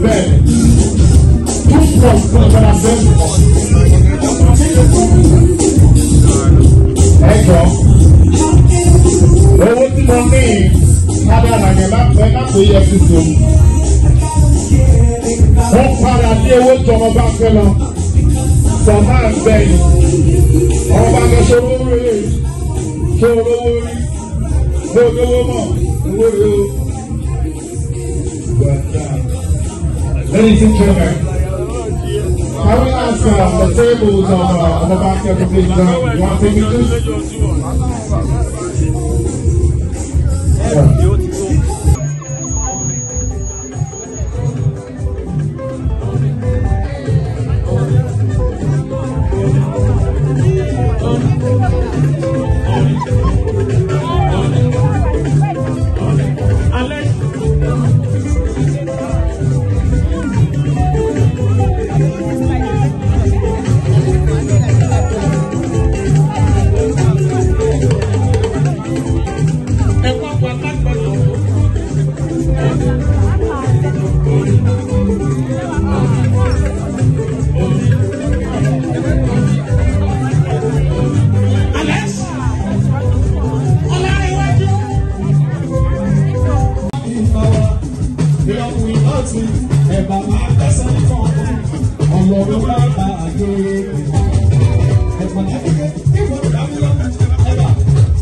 bẹ́ẹ̀ too strong fún ọ̀gbọ́n abẹ́rẹ́ ẹ̀jọ̀ owó tí mo ní padà nàgẹ̀ má pẹ́ má kó yẹ tuntun wọ́n padà ní owó tí ọmọ bá fẹ́ lọ sọ máa ń bẹ́ẹ̀ ọmọ bá lọ sọ owó rẹ̀ tó olówó rí tó olówó mọ̀ owó rẹ̀ o. Ladies and gentlemen, can we ask the tables of the back of the please? You want to take pictures?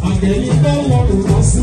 Àgbẹ̀yìn bá wọ́n rò wọ́n sí.